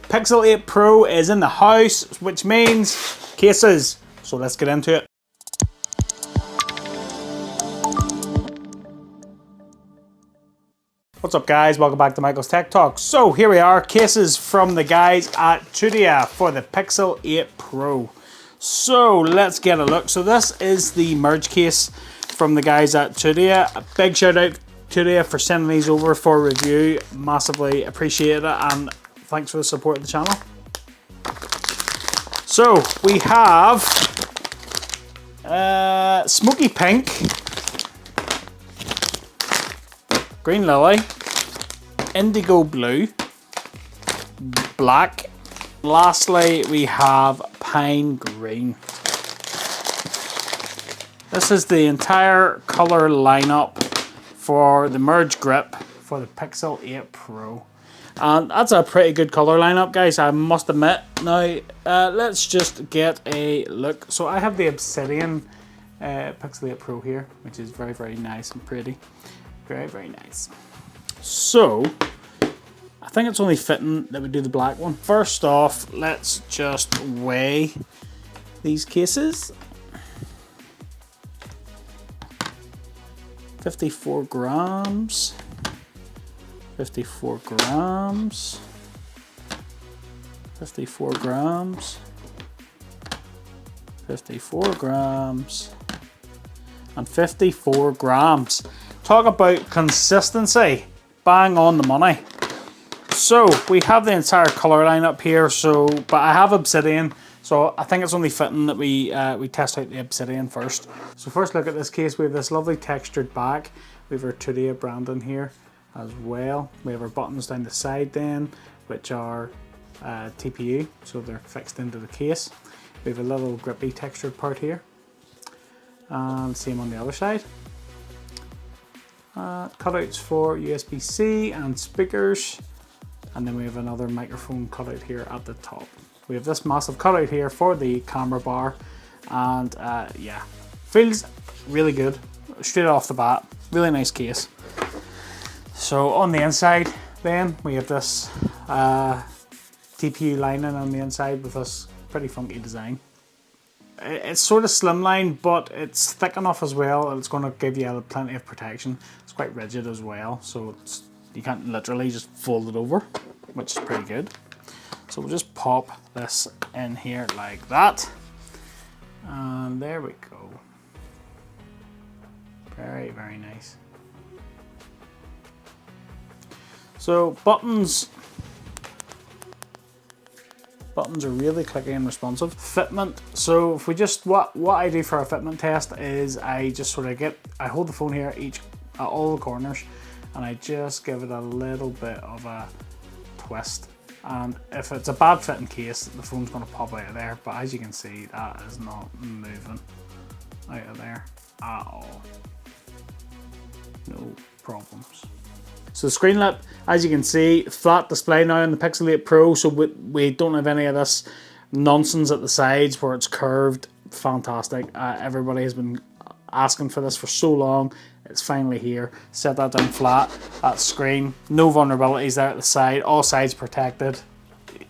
Pixel 8 Pro is in the house, which means cases. So let's get into it. What's up guys, welcome back to Michael's Tech Talk. So here we are, cases from the guys at Tudia for the Pixel 8 Pro. So let's get a look. So this is the merge case from the guys at Tudia. A big shout out Tudia for sending these over for review. Massively appreciate it, and thanks for the support of the channel. So we have smoky pink, green lily, indigo blue, black. Lastly, we have pine green. This is the entire color lineup for the MergeGrip for the Pixel 8 Pro. And that's a pretty good color lineup, guys, I must admit. Now, let's just get a look. So I have the Obsidian Pixel 8 Pro here, which is very, very nice and pretty. Very, very nice. So, I think it's only fitting that we do the black one. First off, let's just weigh these cases. 54 grams. 54 grams. 54 grams. 54 grams. And 54 grams. Talk about consistency. Bang on the money. So we have the entire color line up here. So, but I have Obsidian, so I think it's only fitting that we test out the Obsidian first. So first look at this case. We have this lovely textured back. We have our Tudia branding here as well. We have our buttons down the side then, which are TPU, so they're fixed into the case. We have a little grippy textured part here, and same on the other side. Cutouts for USB-C and speakers, and then we have another microphone cutout here at the top. We have this massive cutout here for the camera bar, and yeah, feels really good straight off the bat. Really nice case. So on the inside then we have this TPU lining on the inside with this pretty funky design. It's sort of slimline, but it's thick enough as well, and it's going to give you plenty of protection. It's quite rigid as well, so you can't literally just fold it over, which is pretty good. So we'll just pop this in here like that, and there we go. Very, very nice. So buttons are really clicky and responsive. Fitment. So if we just, what I do for a fitment test is I just sort of I hold the phone here at all the corners, and I just give it a little bit of a twist. And if it's a bad fitting case, the phone's going to pop out of there. But as you can see, that is not moving out of there at all. No problems. So the screen lip, as you can see, flat display now on the Pixel 8 Pro, so we don't have any of this nonsense at the sides where it's curved. Fantastic. Everybody has been asking for this for so long. It's finally here. Set that down flat, that screen. No vulnerabilities there at the side, all sides protected.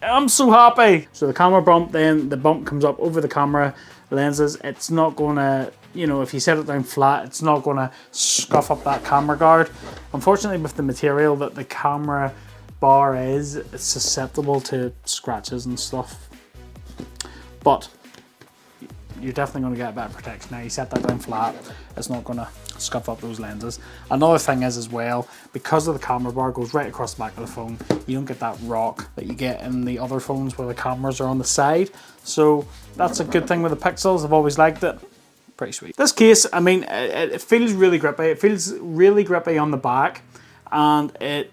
I'm so happy. So the camera bump, then the bump comes up over the camera lenses. It's not gonna, if you set it down flat, it's not gonna scuff up that camera guard. Unfortunately, with the material that the camera bar is, it's susceptible to scratches and stuff. But you're definitely gonna get better protection. Now you set that down flat, it's not gonna scuff up those lenses. Another thing is as well, because of the camera bar goes right across the back of the phone, you don't get that rock that you get in the other phones where the cameras are on the side. So that's a good thing with the Pixels. I've always liked it. Pretty sweet. This case, I mean, it feels really grippy. It feels really grippy on the back, and it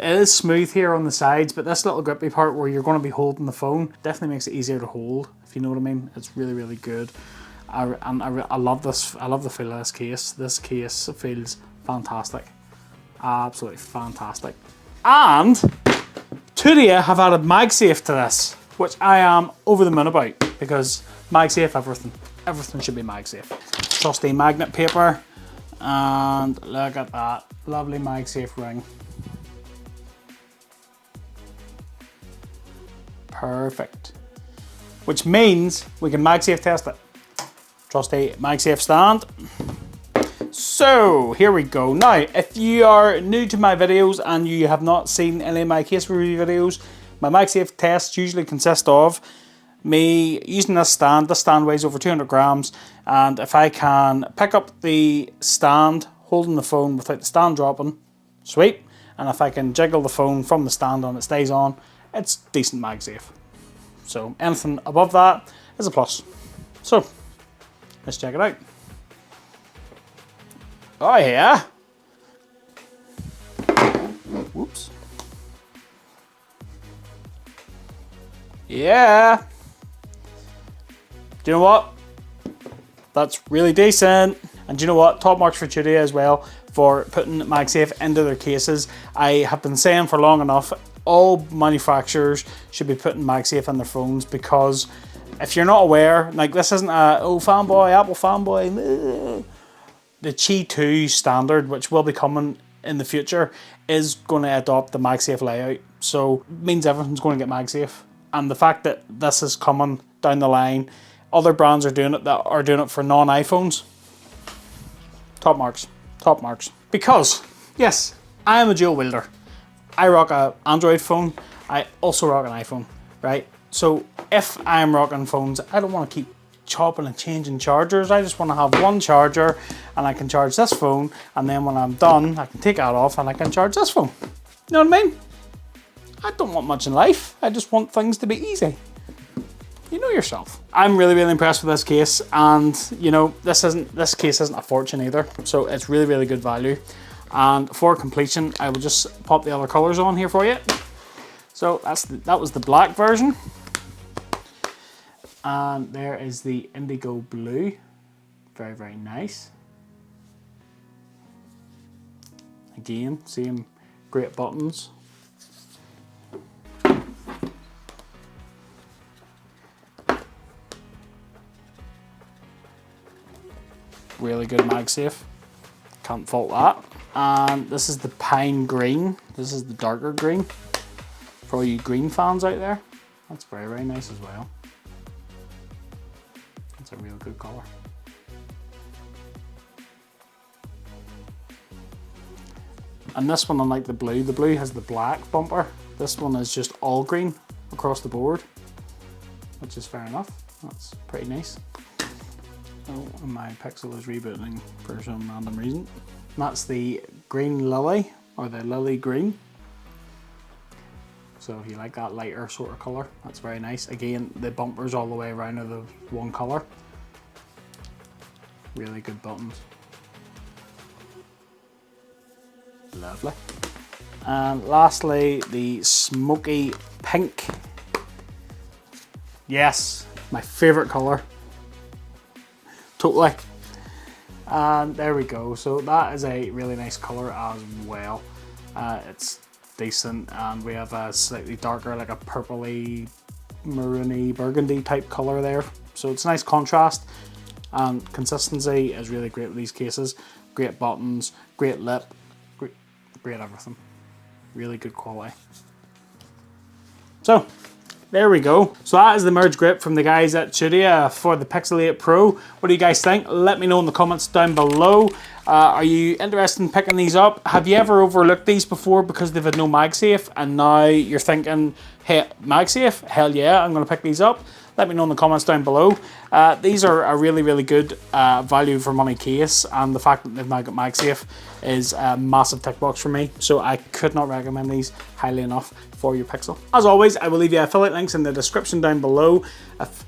is smooth here on the sides, but this little grippy part where you're going to be holding the phone definitely makes it easier to hold, if you know what I mean. It's really, really good. I love this. I love the feel of this case. This case feels fantastic. Absolutely fantastic. And Tudia have added MagSafe to this, which I am over the moon about, because MagSafe everything. Everything should be MagSafe. Trusty magnet paper, and look at that lovely MagSafe ring. Perfect. Which means we can MagSafe test it. Trusty MagSafe stand. So here we go. Now, if you are new to my videos and you have not seen any of my case review videos, my MagSafe tests usually consist of me using this stand. This stand weighs over 200 grams, and if I can pick up the stand holding the phone without the stand dropping, sweet. And if I can jiggle the phone from the stand and it stays on, it's decent MagSafe. So anything above that is a plus. So let's check it out. Oh yeah. Whoops. Yeah. Do you know what? That's really decent. And do you know what? Top marks for Tudia as well for putting MagSafe into their cases. I have been saying for long enough, all manufacturers should be putting MagSafe in their phones, because if you're not aware, like this isn't a, oh, fanboy, Apple fanboy. The Qi 2 standard, which will be coming in the future, is going to adopt the MagSafe layout. So it means everything's going to get MagSafe. And the fact that this is coming down the line, other brands are doing it that are doing it for non-iPhones. Top marks. Top marks. Because, yes, I am a dual wielder. I rock an Android phone. I also rock an iPhone, right? So if I'm rocking phones, I don't want to keep chopping and changing chargers. I just want to have one charger and I can charge this phone, and then when I'm done, I can take that off and I can charge this phone. You know what I mean? I don't want much in life. I just want things to be easy. You know yourself. I'm really, really impressed with this case, and you know, this case isn't a fortune either, so it's really, really good value. And for completion, I will just pop the other colors on here for you. So that was the black version. And there is the indigo blue. Very, very nice. Again, same great buttons. Really good MagSafe. Can't fault that. And this is the pine green. This is the darker green. For all you green fans out there. That's very, very nice as well. It's a real good colour. And this one, unlike the blue has the black bumper. This one is just all green across the board, which is fair enough. That's pretty nice. Oh, and my Pixel is rebooting for some random reason. And that's the green lily, or the lily green. So if you like that lighter sort of colour, that's very nice. Again, the bumpers all the way around are the one colour. Really good buttons. Lovely. And lastly, the smoky pink. Yes, my favourite colour. Totally. And there we go. So that is a really nice colour as well. It's decent, and we have a slightly darker, like a purpley, maroony, burgundy type colour there. So it's a nice contrast, and consistency is really great with these cases. Great buttons, great lip, great everything. Really good quality. So there we go. So that is the MergeGrip from the guys at Tudia for the Pixel 8 Pro. What do you guys think? Let me know in the comments down below. Are you interested in picking these up? Have you ever overlooked these before because they've had no MagSafe, and now you're thinking, hey, MagSafe? Hell yeah, I'm going to pick these up. Let me know in the comments down below. These are a really, really good value for money case, and the fact that they've now got MagSafe is a massive tick box for me. So I could not recommend these highly enough for your Pixel. As always, I will leave you affiliate links in the description down below.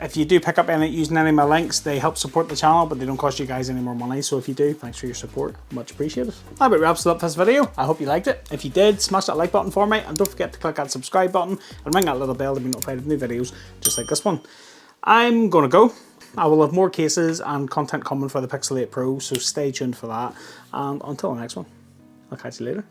If you do pick up any using any of my links, they help support the channel, but they don't cost you guys any more money. So if you do, thanks for your support. Much appreciated. That about wraps it up for this video. I hope you liked it. If you did, smash that like button for me, and don't forget to click that subscribe button and ring that little bell to be notified of new videos just like this one. I'm gonna go. I will have more cases and content coming for the Pixel 8 Pro, so stay tuned for that. And until the next one, I'll catch you later.